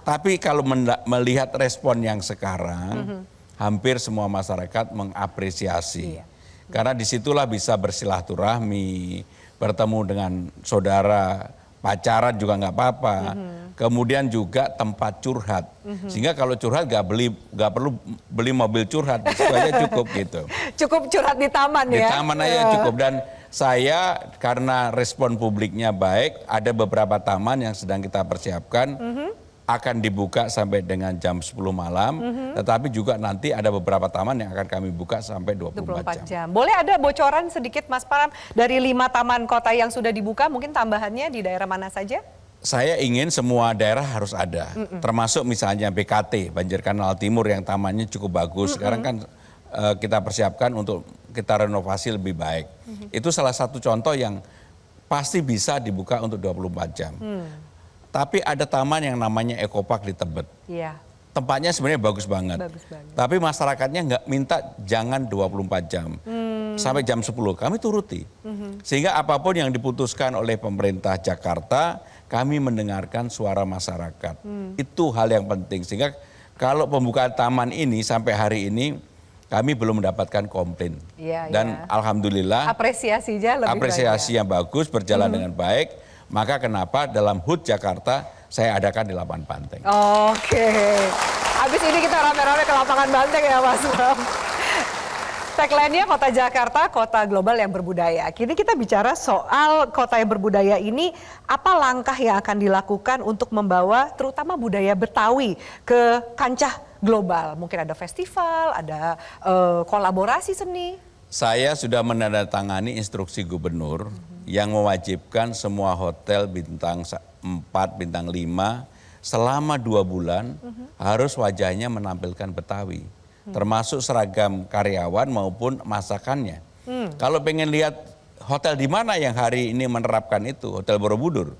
Speaker 3: Tapi kalau melihat respon yang sekarang, hampir semua masyarakat mengapresiasi. Karena disitulah bisa bersilaturahmi, bertemu dengan saudara, pacaran juga nggak apa-apa. Kemudian juga tempat curhat. Sehingga kalau curhat nggak perlu beli mobil curhat, itu aja cukup gitu. Cukup curhat di taman ya? Di taman aja cukup. Dan saya karena respon publiknya baik, ada beberapa taman yang sedang kita persiapkan. akan dibuka sampai dengan jam 10 malam, tetapi juga nanti ada beberapa taman yang akan kami buka sampai 24 jam.
Speaker 2: Boleh ada bocoran sedikit Mas Pram dari 5 taman kota yang sudah dibuka, mungkin tambahannya di daerah mana saja?
Speaker 3: Saya ingin semua daerah harus ada, termasuk misalnya BKT, Banjir Kanal Timur yang tamannya cukup bagus. Sekarang kan kita persiapkan untuk kita renovasi lebih baik. Itu salah satu contoh yang pasti bisa dibuka untuk 24 jam. Tapi ada taman yang namanya Ecopark di Tebet.
Speaker 2: Iya.
Speaker 3: Tempatnya sebenarnya bagus banget. Tapi masyarakatnya nggak minta jangan 24 jam. Sampai jam 10 kami turuti. Sehingga apapun yang diputuskan oleh pemerintah Jakarta, kami mendengarkan suara masyarakat. Itu hal yang penting. Sehingga kalau pembukaan taman ini sampai hari ini kami belum mendapatkan komplain. Dan alhamdulillah
Speaker 2: apresiasinya lebih
Speaker 3: apresiasi yang bagus, berjalan dengan baik. Maka kenapa dalam HUT Jakarta saya adakan di lapangan Banteng.
Speaker 2: Oke. Habis ini kita rame-rame ke lapangan Banteng ya Mas Bram. Tagline-nya Kota Jakarta, Kota Global yang Berbudaya. Kini kita bicara soal kota yang berbudaya ini, apa langkah yang akan dilakukan untuk membawa terutama budaya Betawi ke kancah global? Mungkin ada festival, ada kolaborasi seni.
Speaker 3: Saya sudah menandatangani instruksi gubernur yang mewajibkan semua hotel bintang 4, bintang 5 selama 2 bulan harus wajahnya menampilkan Betawi. Termasuk seragam karyawan maupun masakannya. Kalau pengen lihat hotel di mana yang hari ini menerapkan itu, Hotel Borobudur.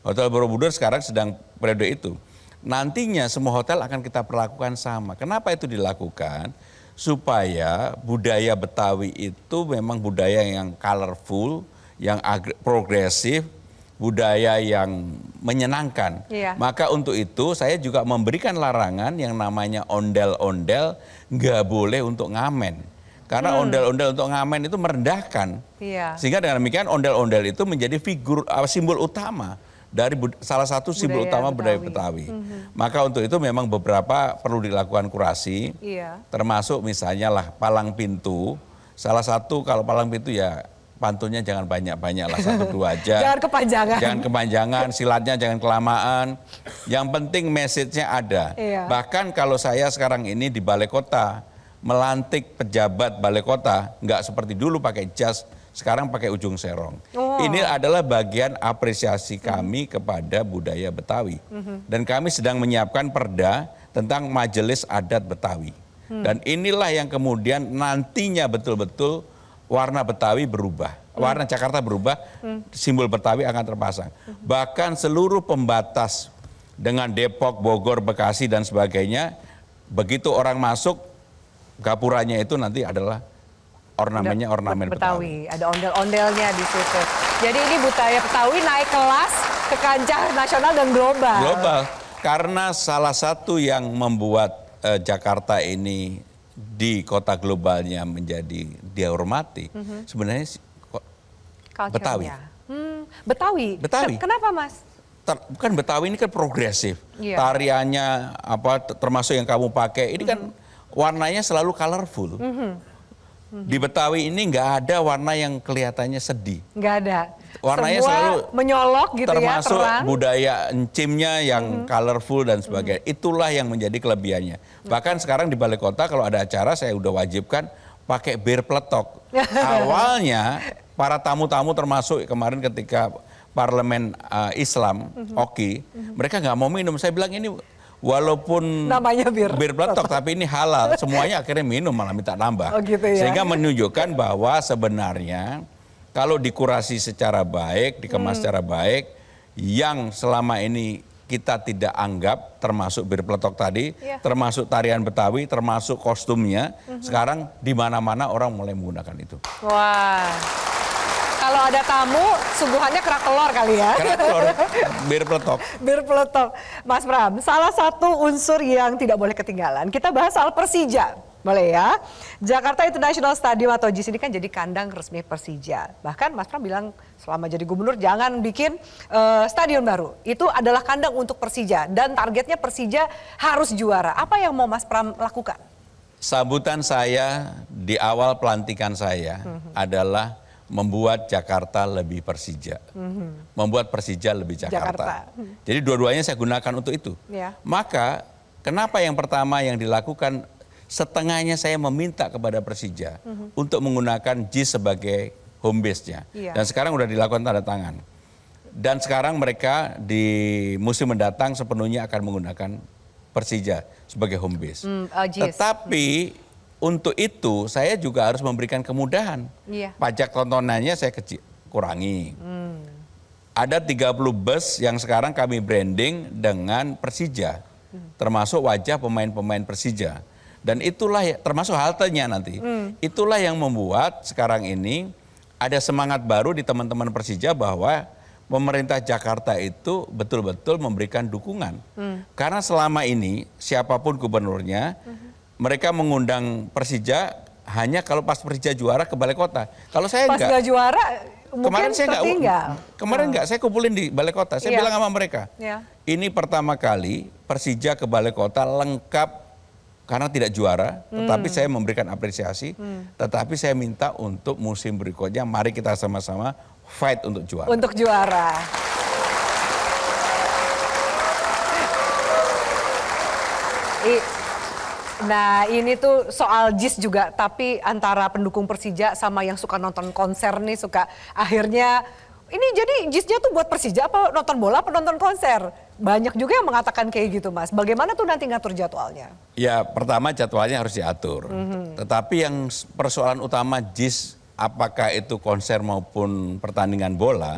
Speaker 3: Hotel Borobudur sekarang sedang periode itu. Nantinya semua hotel akan kita perlakukan sama. Kenapa itu dilakukan? Supaya budaya Betawi itu memang budaya yang colorful, yang progresif, budaya yang menyenangkan. Maka untuk itu saya juga memberikan larangan yang namanya ondel-ondel nggak boleh untuk ngamen. Karena ondel-ondel untuk ngamen itu merendahkan. Sehingga dengan demikian ondel-ondel itu menjadi figur simbol utama dari salah satu simbol utama budaya Betawi. Maka untuk itu memang beberapa perlu dilakukan kurasi, termasuk misalnya lah palang pintu. Salah satu kalau palang pintu ya pantunnya jangan banyak-banyak lah, 1-2 aja.
Speaker 2: Jangan kepanjangan.
Speaker 3: Jangan kepanjangan, silatnya jangan kelamaan. Yang penting message-nya ada. Bahkan kalau saya sekarang ini di Balai Kota, melantik pejabat Balai Kota, nggak seperti dulu pakai jas, sekarang pakai ujung serong. Ini adalah bagian apresiasi kami kepada budaya Betawi. Dan kami sedang menyiapkan perda tentang Majelis Adat Betawi. Dan inilah yang kemudian nantinya betul-betul warna Betawi berubah. Warna Jakarta berubah, simbol Betawi akan terpasang. Bahkan seluruh pembatas dengan Depok, Bogor, Bekasi dan sebagainya, begitu orang masuk, gapuranya itu nanti adalah ornamennya ornamen Betawi.
Speaker 2: Ada ondel-ondelnya di situ. Jadi ini budaya Betawi naik kelas ke kancah nasional dan global.
Speaker 3: Global. Karena salah satu yang membuat Jakarta ini di kota globalnya menjadi dihormati, sebenarnya Betawi.
Speaker 2: Betawi. Kenapa Mas?
Speaker 3: Bukan Betawi ini kan progresif. Tariannya termasuk yang kamu pakai ini kan warnanya selalu colorful. Di Betawi ini nggak ada warna yang kelihatannya sedih.
Speaker 2: Nggak ada.
Speaker 3: Warnanya
Speaker 2: semua
Speaker 3: selalu
Speaker 2: menyolok gitu
Speaker 3: termasuk
Speaker 2: ya, terang.
Speaker 3: budaya encimnya yang colorful dan sebagainya. Itulah yang menjadi kelebihannya. Bahkan sekarang di Balai Kota kalau ada acara saya udah wajibkan pakai bir peletok. Awalnya para tamu-tamu termasuk kemarin ketika Parlemen Islam, OKI, mereka nggak mau minum. Saya bilang ini walaupun
Speaker 2: namanya bir
Speaker 3: peletok tapi ini halal, semuanya akhirnya minum malah minta nambah. Sehingga menunjukkan bahwa sebenarnya kalau dikurasi secara baik, dikemas secara baik, yang selama ini kita tidak anggap, termasuk bir peletok tadi, termasuk tarian Betawi, termasuk kostumnya, sekarang di mana-mana orang mulai menggunakan itu.
Speaker 2: Wah. Kalau ada tamu, suguhannya kerak telur kali ya.
Speaker 3: Kerak telur, bir peletok.
Speaker 2: Bir peletok. Mas Pram, salah satu unsur yang tidak boleh ketinggalan, kita bahas soal Persija. Boleh ya? Jakarta International Stadium atau JIS ini kan jadi kandang resmi Persija. Bahkan Mas Pram bilang selama jadi gubernur jangan bikin stadion baru. Itu adalah kandang untuk Persija dan targetnya Persija harus juara. Apa yang mau Mas Pram lakukan?
Speaker 3: Sambutan saya di awal pelantikan saya adalah membuat Jakarta lebih Persija, membuat Persija lebih Jakarta. Jadi dua-duanya saya gunakan untuk itu.
Speaker 2: Ya.
Speaker 3: Maka kenapa yang pertama yang dilakukan setengahnya saya meminta kepada Persija untuk menggunakan JIS sebagai home base-nya.
Speaker 2: Iya.
Speaker 3: Dan sekarang sudah dilakukan tanda tangan. Dan sekarang mereka di musim mendatang sepenuhnya akan menggunakan Persija sebagai home base.
Speaker 2: JIS.
Speaker 3: Tetapi untuk itu saya juga harus memberikan kemudahan.
Speaker 2: Iya.
Speaker 3: Pajak tontonannya saya kurangi. Ada 30 bus yang sekarang kami branding dengan Persija. Termasuk wajah pemain-pemain Persija. Dan itulah termasuk haltenya nanti. Itulah yang membuat sekarang ini ada semangat baru di teman-teman Persija bahwa pemerintah Jakarta itu betul-betul memberikan dukungan. Karena selama ini siapapun gubernurnya, mereka mengundang Persija hanya kalau pas Persija juara ke Balai Kota. Kalau saya
Speaker 2: Pas
Speaker 3: enggak.
Speaker 2: nggak juara,
Speaker 3: Kemarin
Speaker 2: mungkin
Speaker 3: saya
Speaker 2: tertinggal.
Speaker 3: Kemarin enggak, saya kumpulin di Balai Kota. Saya
Speaker 2: Iya.
Speaker 3: bilang sama mereka,
Speaker 2: Iya.
Speaker 3: ini pertama kali Persija ke Balai Kota lengkap karena tidak juara, tetapi saya memberikan apresiasi, tetapi saya minta untuk musim berikutnya, mari kita sama-sama fight untuk juara.
Speaker 2: Untuk juara. Nah ini tuh soal JIS juga, tapi antara pendukung Persija sama yang suka nonton konser nih suka akhirnya ini jadi JIS-nya tuh buat Persija apa nonton bola apa nonton konser? Banyak juga yang mengatakan kayak gitu Mas. Bagaimana tuh nanti ngatur jadwalnya?
Speaker 3: Ya pertama jadwalnya harus diatur, tetapi yang persoalan utama JIS apakah itu konser maupun pertandingan bola,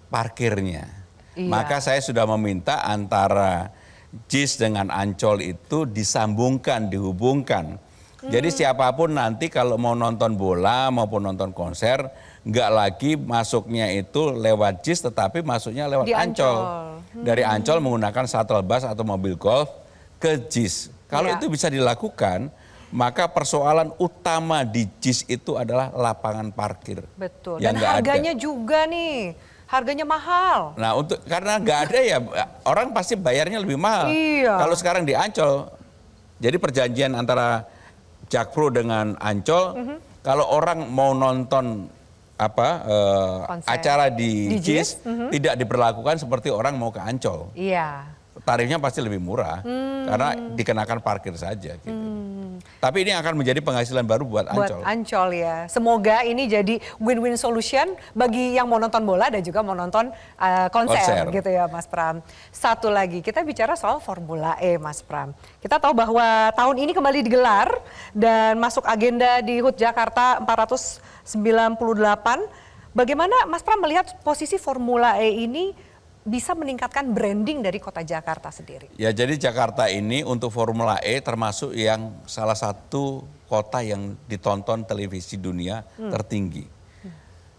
Speaker 3: parkirnya.
Speaker 2: Iya.
Speaker 3: Maka saya sudah meminta antara JIS dengan Ancol itu disambungkan, dihubungkan. Jadi siapapun nanti kalau mau nonton bola maupun nonton konser, nggak lagi masuknya itu lewat JIS tetapi masuknya lewat
Speaker 2: Di
Speaker 3: Ancol.
Speaker 2: Ancol.
Speaker 3: Dari Ancol menggunakan shuttle bus atau mobil golf ke JIS. Kalau
Speaker 2: Ya.
Speaker 3: itu bisa dilakukan, maka persoalan utama di JIS itu adalah lapangan parkir.
Speaker 2: Betul.
Speaker 3: Yang
Speaker 2: Dan
Speaker 3: nggak
Speaker 2: harganya
Speaker 3: ada.
Speaker 2: juga nih, harganya mahal.
Speaker 3: Nah, karena nggak ada ya orang pasti bayarnya lebih mahal.
Speaker 2: Iya.
Speaker 3: Kalau sekarang di Ancol, jadi perjanjian antara Jakpro dengan Ancol, kalau orang mau nonton
Speaker 2: Konser.
Speaker 3: acara di
Speaker 2: Di JIS,
Speaker 3: JIS, tidak diperlakukan seperti orang mau ke Ancol.
Speaker 2: Iya.
Speaker 3: Tarifnya pasti lebih murah karena dikenakan parkir saja. Gitu. Tapi ini akan menjadi penghasilan baru buat Ancol.
Speaker 2: Buat Ancol ya. Semoga ini jadi win-win solution bagi yang mau nonton bola dan juga mau nonton konser gitu ya Mas Pram. Satu lagi kita bicara soal Formula E Mas Pram. Kita tahu bahwa tahun ini kembali digelar dan masuk agenda di HUT Jakarta 498. Bagaimana Mas Pram melihat posisi Formula E ini bisa meningkatkan branding dari kota Jakarta sendiri?
Speaker 3: Ya jadi Jakarta ini untuk Formula E termasuk yang salah satu kota yang ditonton televisi dunia tertinggi.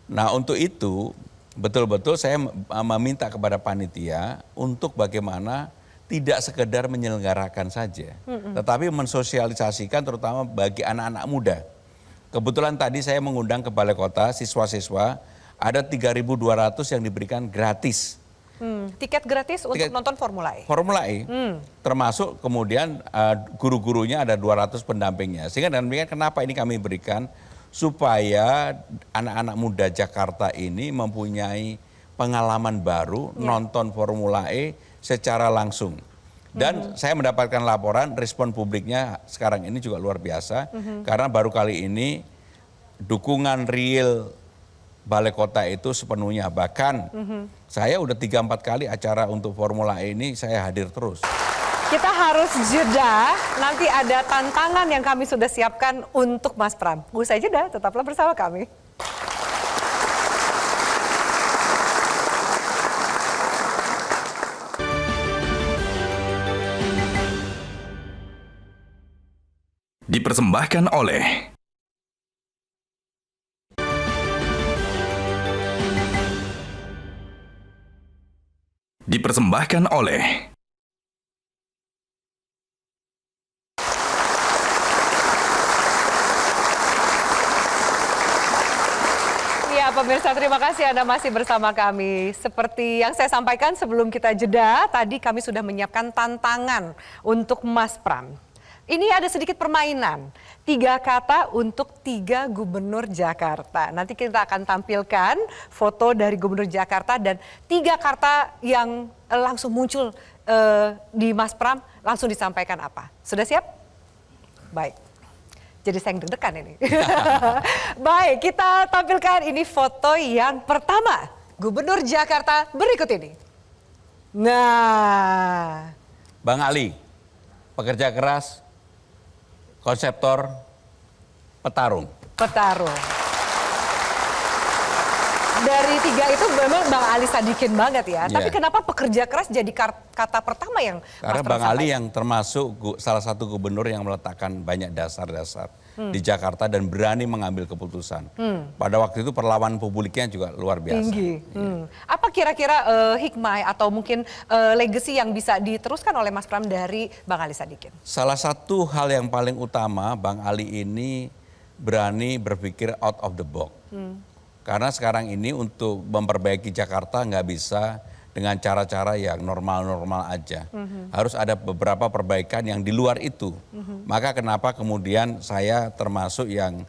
Speaker 3: Nah untuk itu betul-betul saya meminta kepada panitia untuk bagaimana tidak sekedar menyelenggarakan saja. Tetapi mensosialisasikan terutama bagi anak-anak muda. Kebetulan tadi saya mengundang ke Balai Kota siswa-siswa, ada 3.200 yang diberikan gratis.
Speaker 2: Tiket gratis untuk
Speaker 3: Tiket-
Speaker 2: nonton Formula E?
Speaker 3: Formula E, termasuk kemudian guru-gurunya ada 200 pendampingnya. Sehingga dengan demikian kenapa ini kami berikan, supaya anak-anak muda Jakarta ini mempunyai pengalaman baru nonton Formula E secara langsung. Dan saya mendapatkan laporan respon publiknya sekarang ini juga luar biasa, karena baru kali ini dukungan real Balai Kota itu sepenuhnya. Bahkan saya udah 3-4 kali acara untuk Formula E ini saya hadir terus.
Speaker 2: Kita harus jeda, nanti ada tantangan yang kami sudah siapkan untuk Mas Pram. Usai jeda, tetaplah bersama kami.
Speaker 1: Dipersembahkan oleh Dipersembahkan oleh
Speaker 2: Ya pemirsa, terima kasih Anda masih bersama kami. Seperti yang saya sampaikan sebelum kita jeda, tadi kami sudah menyiapkan tantangan untuk Mas Pram. Ini ada sedikit permainan. 3 kata untuk 3 gubernur Jakarta. Nanti kita akan tampilkan foto dari gubernur Jakarta dan 3 kata yang langsung muncul di Mas Pram. Langsung disampaikan apa? Sudah siap? Baik. Jadi saya yang deg-degan ini. Baik, kita tampilkan ini foto yang pertama. Gubernur Jakarta berikut ini. Nah.
Speaker 3: Bang Ali, pekerja keras, konseptor, petarung.
Speaker 2: Petarung. Dari 3 itu memang Bang Ali Sadikin banget ya. Tapi kenapa pekerja keras jadi kata pertama yang
Speaker 3: Karena
Speaker 2: Mas Pram
Speaker 3: Bang Ali
Speaker 2: sampaikan?
Speaker 3: yang termasuk salah satu gubernur yang meletakkan banyak dasar-dasar di Jakarta dan berani mengambil keputusan. Pada waktu itu perlawanan publiknya juga luar biasa.
Speaker 2: Tinggi. Apa kira-kira hikmah atau mungkin legacy yang bisa diteruskan oleh Mas Pram dari Bang Ali Sadikin?
Speaker 3: Salah satu hal yang paling utama, Bang Ali ini berani berpikir out of the box. Karena sekarang ini untuk memperbaiki Jakarta nggak bisa dengan cara-cara yang normal-normal aja. Harus ada beberapa perbaikan yang di luar itu. Maka kenapa kemudian saya termasuk yang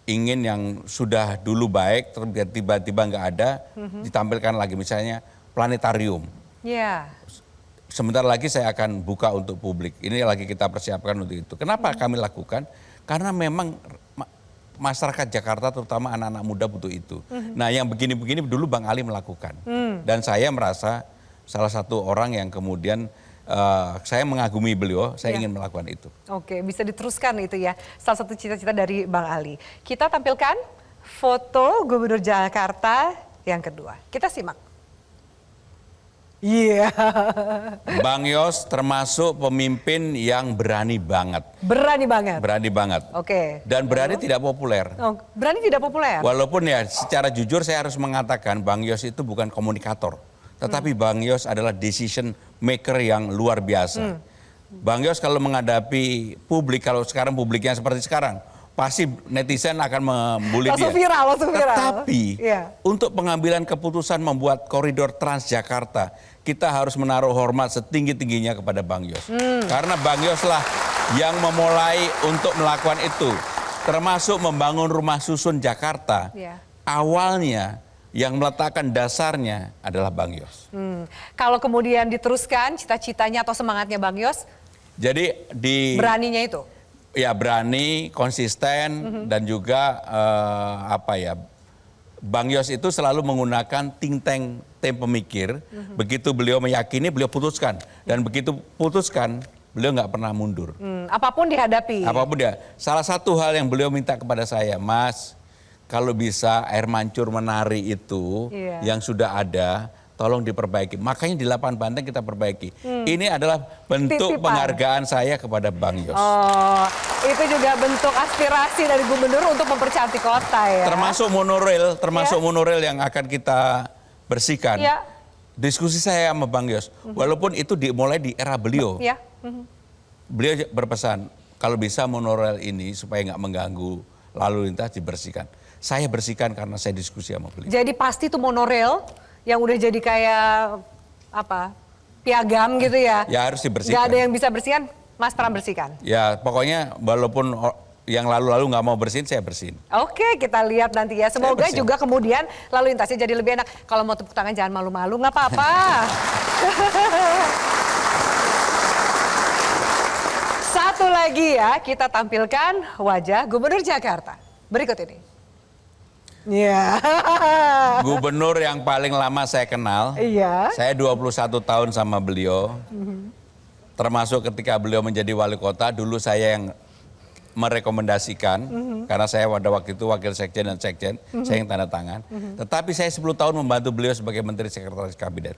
Speaker 3: ingin yang sudah dulu baik, tiba-tiba nggak ada, ditampilkan lagi misalnya planetarium.
Speaker 2: Ya.
Speaker 3: Sebentar lagi saya akan buka untuk publik. Ini lagi kita persiapkan untuk itu. Kenapa kami lakukan? Karena memang masyarakat Jakarta terutama anak-anak muda butuh itu. Nah yang begini-begini dulu Bang Ali melakukan. Dan saya merasa salah satu orang yang kemudian saya mengagumi beliau, saya ingin melakukan itu.
Speaker 2: Oke, bisa diteruskan itu ya. Salah satu cita-cita dari Bang Ali. Kita tampilkan foto Gubernur Jakarta yang kedua. Kita simak. Iya.
Speaker 3: Bang Yos termasuk pemimpin yang berani banget.
Speaker 2: Berani banget.
Speaker 3: Berani banget.
Speaker 2: Oke.
Speaker 3: Dan berani tidak populer.
Speaker 2: Oh, berani tidak populer.
Speaker 3: Walaupun ya secara jujur saya harus mengatakan Bang Yos itu bukan komunikator. Tetapi Bang Yos adalah decision maker yang luar biasa. Bang Yos kalau menghadapi publik, kalau sekarang publiknya seperti sekarang, pasti netizen akan membuli dia.
Speaker 2: Langsung viral.
Speaker 3: Tetapi untuk pengambilan keputusan membuat koridor Transjakarta, kita harus menaruh hormat setinggi-tingginya kepada Bang Yos. Karena Bang Yos lah yang memulai untuk melakukan itu. Termasuk membangun rumah susun Jakarta. Awalnya yang meletakkan dasarnya adalah Bang Yos.
Speaker 2: Kalau kemudian diteruskan cita-citanya atau semangatnya Bang Yos,
Speaker 3: jadi
Speaker 2: beraninya itu?
Speaker 3: Ya berani, konsisten, dan juga Bang Yos itu selalu menggunakan think tank tim pemikir. Begitu beliau meyakini, beliau putuskan. Dan begitu putuskan, beliau nggak pernah mundur.
Speaker 2: Apapun dihadapi.
Speaker 3: Apapun dia. Salah satu hal yang beliau minta kepada saya, Mas, kalau bisa air mancur menari itu yang sudah ada, tolong diperbaiki. Makanya di Lapangan Banteng kita perbaiki. Ini adalah bentuk penghargaan saya kepada Bang Yos.
Speaker 2: Oh, itu juga bentuk aspirasi dari gubernur untuk mempercantik kota ya.
Speaker 3: Termasuk monorail yang akan kita bersihkan. Diskusi saya sama Bang Yos, walaupun itu dimulai di era beliau. Beliau berpesan, kalau bisa monorail ini supaya nggak mengganggu lalu lintas dibersihkan. Saya bersihkan karena saya diskusi sama beliau.
Speaker 2: Jadi pasti itu monorail yang udah jadi kayak piagam gitu ya.
Speaker 3: Ya harus dibersihkan.
Speaker 2: Gak ada yang bisa bersihkan, Mas Pram bersihkan.
Speaker 3: Ya pokoknya walaupun yang lalu-lalu nggak mau bersihin, saya bersihin.
Speaker 2: Oke, kita lihat nanti ya. Semoga juga kemudian lalu lintasnya jadi lebih enak. Kalau mau tepuk tangan jangan malu-malu, nggak apa-apa. Satu lagi ya, kita tampilkan wajah Gubernur Jakarta. Berikut ini.
Speaker 3: Gubernur yang paling lama saya kenal. Saya 21 tahun sama beliau. Termasuk ketika beliau menjadi wali kota, dulu saya yang merekomendasikan. Karena saya pada waktu itu wakil sekjen dan sekjen, saya yang tanda tangan. Tetapi saya 10 tahun membantu beliau sebagai menteri sekretaris kabinet.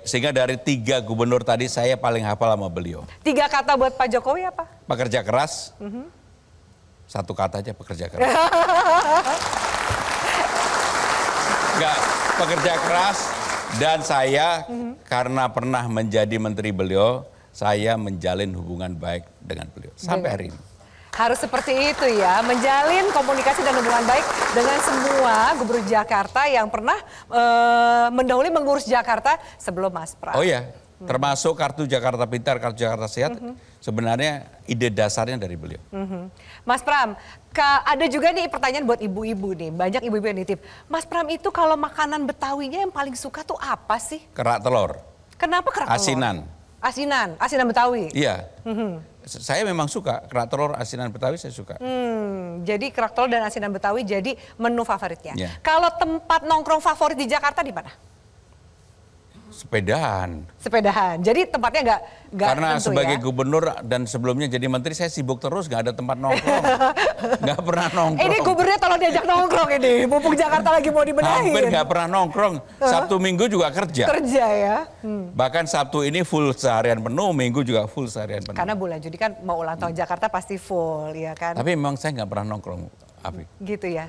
Speaker 3: Sehingga dari 3 gubernur tadi saya paling hafal sama beliau.
Speaker 2: 3 kata buat Pak Jokowi apa?
Speaker 3: Pekerja keras. 1 kata aja, pekerja keras. Enggak, pekerja keras, dan saya karena pernah menjadi menteri beliau, saya menjalin hubungan baik dengan beliau sampai hari ini.
Speaker 2: Harus seperti itu ya, menjalin komunikasi dan hubungan baik dengan semua gubernur Jakarta yang pernah mendahului mengurus Jakarta sebelum Mas Pram.
Speaker 3: Oh iya, Termasuk kartu Jakarta Pintar, kartu Jakarta Sehat, sebenarnya ide dasarnya dari beliau.
Speaker 2: Mas Pram, ada juga nih pertanyaan buat ibu-ibu nih. Banyak ibu-ibu yang nitip. Mas Pram itu kalau makanan Betawinya yang paling suka tuh apa sih?
Speaker 3: Kerak telur,
Speaker 2: Kenapa kerak telur? Asinan Betawi.
Speaker 3: iya. Saya memang suka kerak telur asinan Betawi, saya suka.
Speaker 2: Jadi kerak telur dan asinan Betawi jadi menu favoritnya.
Speaker 3: Iya.
Speaker 2: Kalau tempat nongkrong favorit di Jakarta di mana?
Speaker 3: Sepedahan.
Speaker 2: Sepedahan. Jadi tempatnya nggak
Speaker 3: Karena
Speaker 2: tentu
Speaker 3: sebagai
Speaker 2: ya.
Speaker 3: gubernur dan sebelumnya jadi menteri, saya sibuk terus, nggak ada tempat nongkrong. Nggak pernah nongkrong.
Speaker 2: Ini gubernurnya tolong diajak nongkrong ini. Mumpung Jakarta lagi mau dibenahin.
Speaker 3: Hampir nggak pernah nongkrong. Sabtu Minggu juga kerja.
Speaker 2: Kerja ya.
Speaker 3: Bahkan Sabtu ini full seharian penuh, Minggu juga full seharian penuh.
Speaker 2: Karena bulan Juni kan mau ulang tahun Jakarta pasti full ya kan.
Speaker 3: Tapi memang saya nggak pernah nongkrong, Afi.
Speaker 2: Gitu ya.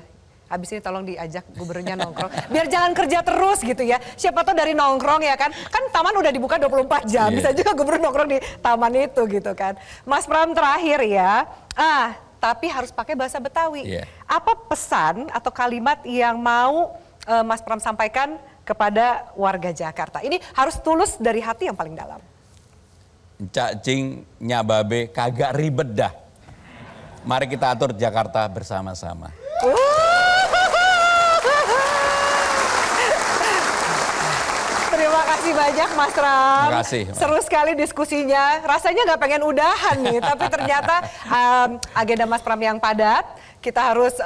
Speaker 2: Habis ini tolong diajak gubernurnya nongkrong. Biar jangan kerja terus gitu ya. Siapa tahu dari nongkrong ya kan. Kan taman udah dibuka 24 jam.
Speaker 3: Iya.
Speaker 2: Bisa juga gubernur nongkrong di taman itu gitu kan. Mas Pram terakhir ya. Tapi harus pakai bahasa Betawi.
Speaker 3: Iya.
Speaker 2: Apa pesan atau kalimat yang mau Mas Pram sampaikan kepada warga Jakarta? Ini harus tulus dari hati yang paling dalam.
Speaker 3: Cacing nyababe kagak ribet dah. Mari kita atur Jakarta bersama-sama.
Speaker 2: Terima kasih banyak Mas Pram.
Speaker 3: Terima kasih.
Speaker 2: Seru sekali diskusinya. Rasanya nggak pengen udahan nih, tapi ternyata agenda Mas Pram yang padat. Kita harus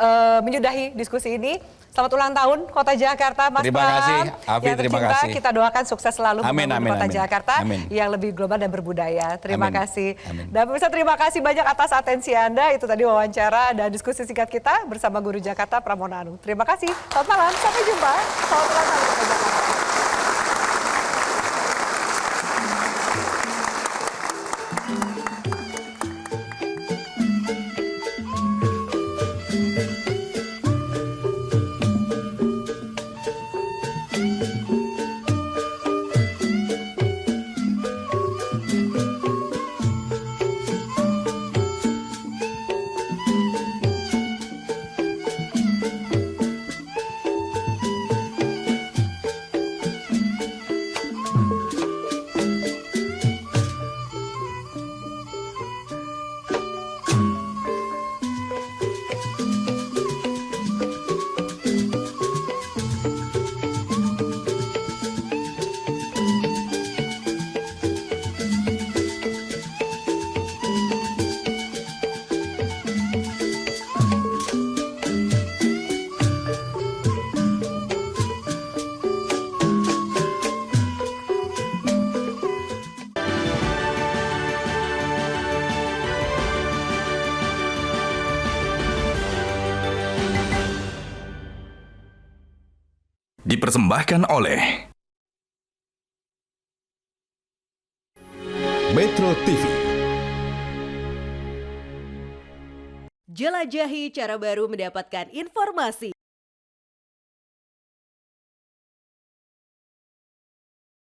Speaker 2: menyudahi diskusi ini. Selamat ulang tahun Kota Jakarta, Mas
Speaker 3: Terima
Speaker 2: Pram.
Speaker 3: kasih, Afi,
Speaker 2: Yang
Speaker 3: terima
Speaker 2: tercinta,
Speaker 3: kasih.
Speaker 2: kita doakan sukses selalu
Speaker 3: Amin,
Speaker 2: membangun
Speaker 3: amin,
Speaker 2: Kota
Speaker 3: amin.
Speaker 2: Jakarta
Speaker 3: Amin.
Speaker 2: yang lebih global dan berbudaya. Terima
Speaker 3: Amin.
Speaker 2: kasih.
Speaker 3: Amin.
Speaker 2: Dan pemirsa, terima kasih banyak atas atensi Anda. Itu tadi wawancara dan diskusi singkat kita bersama Guru Jakarta Pramono Anung. Terima kasih. Selamat malam. Sampai jumpa. Selamat ulang tahun Kota Jakarta.
Speaker 1: Dipersembahkan oleh
Speaker 8: Metro TV.
Speaker 9: Jelajahi cara baru mendapatkan informasi.